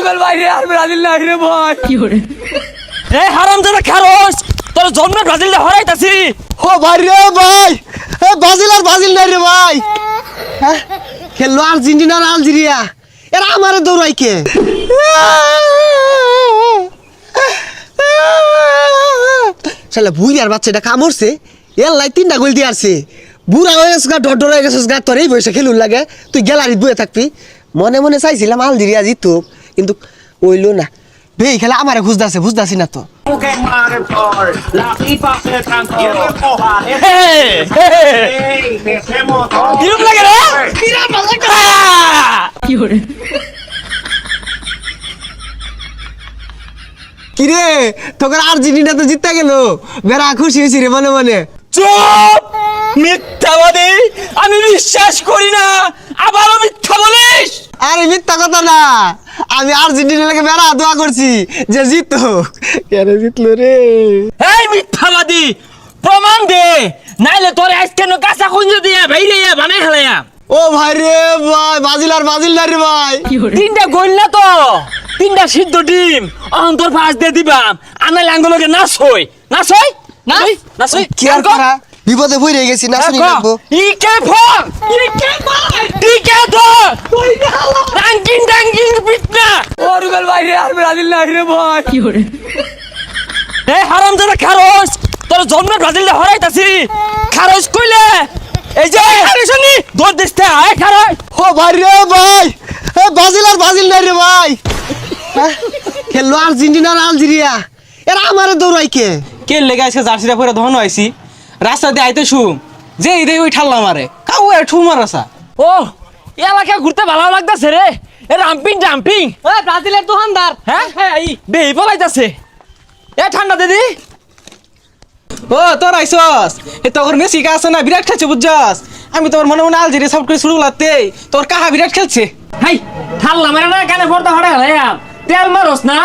Portugal বাইরে আর Brazil নাই রে ভাই। কি করে এ হারামজাদা খারস তোর জন্ম ব্রাজিলে হরাইতাছি। ও ভাই রে ভাই, এ ব্রাজিল আর ব্রাজিল নাই রে ভাই। হ্যাঁ খেললো আর্জেন্টিনা আর আলজেরিয়া, এরা আমারে দৌড়াই কে? শালা বুড়ি আর বাচ্চাটা কামড়ছে, এর লাই 3টা গোল দিয়ে আসছে। বুড়া হয়ে গেছে গা, ডর হয়ে গেছিস গা, তোর এই বয়সে খেলুন লাগে, তুই গ্যালারিতে বয়ে থাকবি। মনে মনে চাইছিলাম আলজেরিয়া জিতো, কিন্তু ওইলো না। বে খেলা আমারে বুঝদাছি না তো। La FIFA se trancó. কিরম লাগে রে কি করে কিরে তোকে আর্জেন্টিনা তো জিততে গেল, বেড়া খুশি হয়েছি রে মনে মনে। চুপ মিথ্যাবাদী, আমি বিশ্বাস করি না, আবারও মিথ্যা বলিস। আরে মিথ্যা কথা না, আমি আর্জেন্টিনা লাগে বেড়া দোয়া করছি যে জিতো। কেন জিতলো রে? এই মিথ্যাবাদী, প্রমাণ দে, নাইলে তোর আজকে কাঁচা কুঞ্জ দিয়ে বাইরে বানাই হেলাইয়া। ও ভাই রে ভাই, ব্রাজিল আর ব্রাজিল না রে ভাই। 3টা গোল না তো, 3টা সিদ্ধ ডিম অন্তর পাঁচ দিয়ে দিবাম। আনা লাঙ্গলকে নাচ হই কি আর করা, বিপদে পড়ে গেছি, না শুনি লাগবো। ইকে ফর ইকে মার ইকে ধর রাঙ্কিং পিটনা। পর্তুগাল বাইরে আর ব্রাজিল নাই রে ভাই। কি করে এ হারামজাদা খারস তোর জন্ম ব্রাজিলে হরাইতাছি। খারস কইলে এই যে হারিসনি দৌড় দিতে আয় খারস। ও ভাই রে ভাই, এ ব্রাজিল আর ব্রাজিল নাই রে ভাই। হ্যাঁ, খেললো আর্জেন্টিনা আর আলজেরিয়া, এরা আমারে দৌড়াই কে? কে লেগে আজকে জার্সিটা পরে ধন হয়েছি, রাস্তা দিয়ে আইতে শুম যে এই ওই ঠাল্লা মারে কাউ ঠু মারাসা। ও এলাকা ঘুরতে ভালো লাগতাছে রে, এ জাম্পিং এ ব্রাজিলের দোকানদার। হ্যাঁ এই বেই বলাইতাছে। এ ঠান্ডা দিদি ও তোর আইসস এ তোর মেসি কা আছে না, বিরাট খেলছে বুঝছস। আমি তোর মনে মনে আলজেরিয়া সাপোর্ট করে শুরু করতে, তোর কাহা বিরাট খেলছে। হাই ঠাল্লা মারে না কানে পড়তা হড়া হেলাইয়া। তেল মারস না,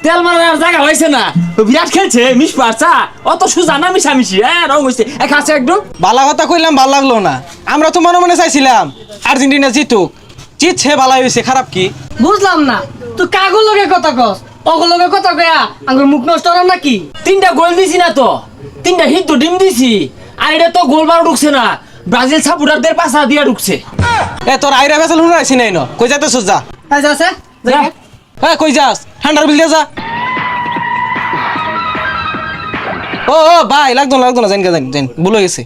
তেল মারার জায়গা হইছে না। বিরাট খেলছে মিস পারছা, অত সুজা না মিশামিশি। রং হইছে এক আছে একদম। বালা কথা কইলাম ভাল লাগলো না, আমরা তো মনে মনে চাইছিলাম আর্জেন্টিনা জিতুক, জিতছে বালা হয়েছে, খারাপ কি? বুঝলাম না, তুই কাগজ লগে কথা কস, অগল লগে কথা কয়া আঙ্গুর মুখ নষ্ট হলাম নাকি? 3টা গোল দিছি না তো, 3টা হিট তো ডিম দিছি। আর এটা তো গোল বার ঢুকছে না, ব্রাজিল সাপোর্টারদের পাশা দিয়া ঢুকছে। এ তোর আইরা বেসাল হুন আইছি নাই ন, কই যাইতেছস যা। আছে যা। এ কই যাস, ঠান্ডার বিল দিয়ে যা। ও ভাই লাগতো না জানি ভুলে গেছে।